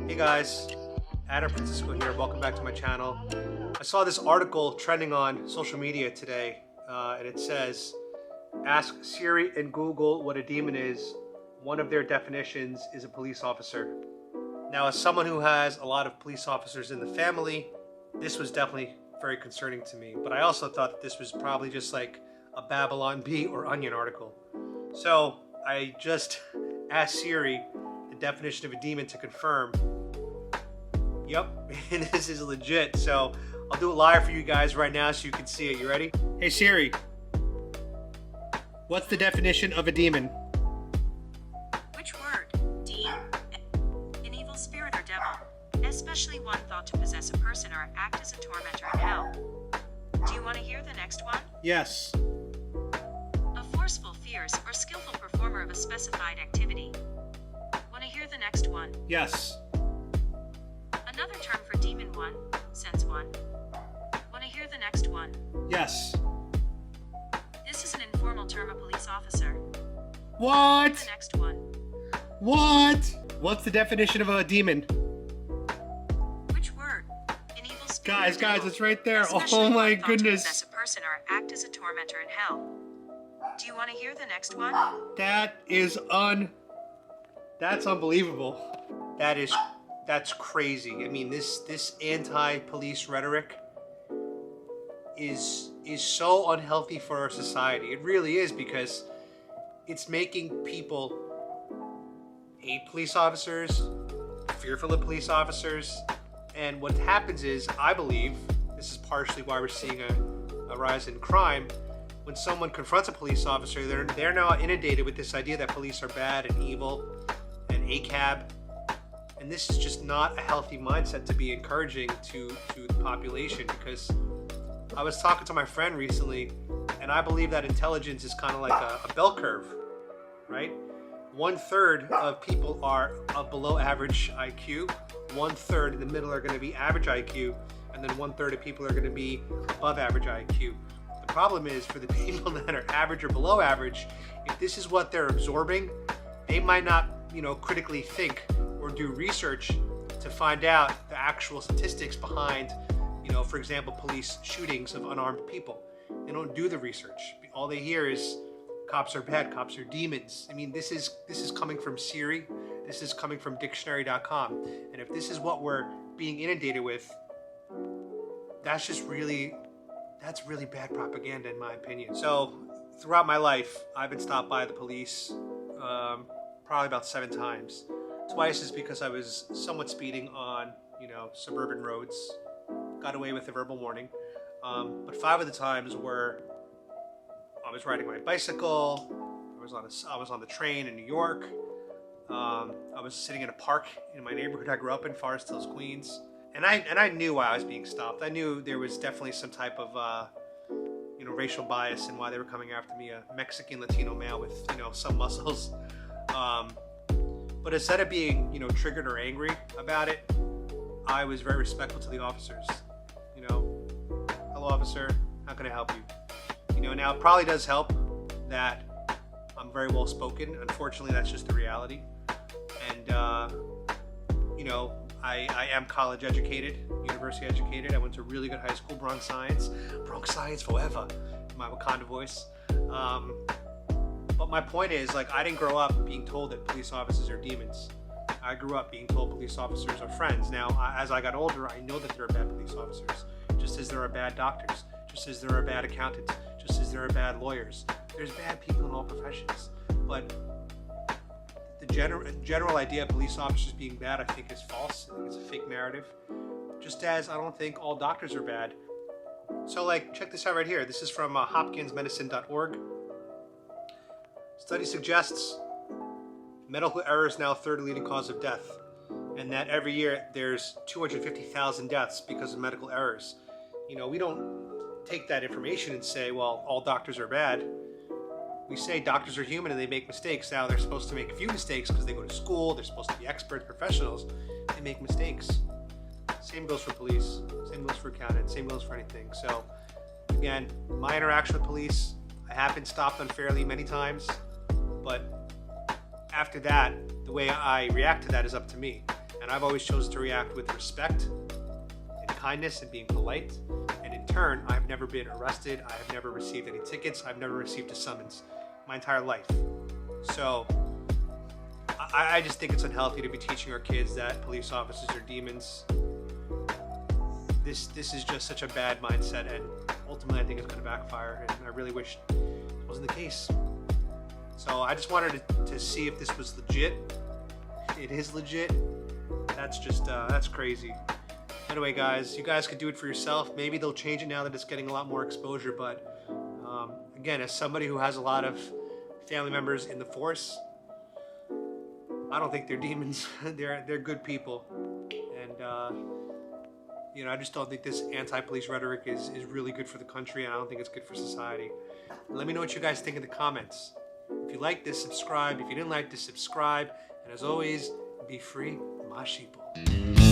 Hey guys, Adam Francisco here. Welcome back to my channel. I saw this article trending on social media today, and it says, ask Siri and Google what a demon is. One of their definitions is a police officer. Now, as someone who has a lot of police officers in the family, this was definitely very concerning to me. But I also thought that this was probably just like a Babylon Bee or Onion article. So I just asked Siri the definition of a demon to confirm. Yep, and this is legit. So I'll do it live for you guys right now so you can see it. You ready? Hey Siri, what's the definition of a demon? Which word? Demon? An evil spirit or devil, especially one thought to possess a person or act as a tormentor in hell. Do you want to hear the next one? Yes. A forceful, fierce, or skillful performer of a specified activity. Want to hear the next one? Yes. Another term for demon one, sense one. Want to hear the next one? Yes. This is an informal term, a police officer. What? The next one. What? What's the definition of a demon? Which word? An evil spirit. Guys, or devil, it's right there. especially Oh my one thought to goodness. possess a person or act as a tormentor in hell. Do you want to hear the next one? That's unbelievable. That's crazy. I mean, this anti-police rhetoric is so unhealthy for our society. It really is, because it's making people hate police officers, fearful of police officers, and what happens is, I believe, this is partially why we're seeing a rise in crime. When someone confronts a police officer, they're now inundated with this idea that police are bad and evil and ACAB. And this is just not a healthy mindset to be encouraging to the population, because I was talking to my friend recently, and I believe that intelligence is kind of like a bell curve, right? 1/3 of people are below average IQ, 1/3 in the middle are going to be average IQ, and then 1/3 of people are going to be above average IQ. The problem is, for the people that are average or below average, if this is what they're absorbing, they might not, critically think or do research to find out the actual statistics behind, for example, police shootings of unarmed people. They don't do the research. All they hear is cops are bad, cops are demons. I mean, this is coming from Siri. This is coming from dictionary.com. And if this is what we're being inundated with, that's really bad propaganda, in my opinion. So throughout my life, I've been stopped by the police probably about 7 times. Twice is because I was somewhat speeding on, suburban roads. Got away with a verbal warning. But 5 of the times were I was riding my bicycle. I was on the train in New York. I was sitting in a park in my neighborhood I grew up in, Forest Hills, Queens. And I knew why I was being stopped. I knew there was definitely some type of racial bias and why they were coming after me, a Mexican Latino male with some muscles. But instead of being triggered or angry about it, I was very respectful to the officers. Hello officer, how can I help you? Now it probably does help that I'm very well spoken. Unfortunately, that's just the reality. And I am college educated, university educated. I went to a really good high school, Bronx Science forever, in my Wakanda voice. But my point is, I didn't grow up being told that police officers are demons. I grew up being told police officers are friends. Now, as I got older, I know that there are bad police officers, just as there are bad doctors, just as there are bad accountants, just as there are bad lawyers. There's bad people in all professions. But the general idea of police officers being bad, I think, is false. I think it's a fake narrative. Just as I don't think all doctors are bad. So, check this out right here. This is from hopkinsmedicine.org. Study suggests medical error is now 3rd leading cause of death, and that every year there's 250,000 deaths because of medical errors. We don't take that information and say, well, all doctors are bad. We say doctors are human and they make mistakes. Now, they're supposed to make a few mistakes because they go to school, they're supposed to be experts, professionals. They make mistakes. Same goes for police, same goes for accountants, same goes for anything. So, again, my interaction with police, I have been stopped unfairly many times, but after that, the way I react to that is up to me. And I've always chosen to react with respect and kindness and being polite. And in turn, I've never been arrested. I have never received any tickets. I've never received a summons my entire life. So I just think it's unhealthy to be teaching our kids that police officers are demons. This is just such a bad mindset, and ultimately I think it's going to backfire, and I really wish it wasn't the case. So I just wanted to see if this was legit. It is legit. That's just, that's crazy. Anyway, guys, you guys could do it for yourself. Maybe they'll change it now that it's getting a lot more exposure, but again, as somebody who has a lot of family members in the force, I don't think they're demons. They're good people. And, you know, I just don't think this anti-police rhetoric is really good for the country, and I don't think it's good for society. Let me know what you guys think in the comments. If you like this, subscribe. If you didn't like this, subscribe. And as always, be free, my sheeple.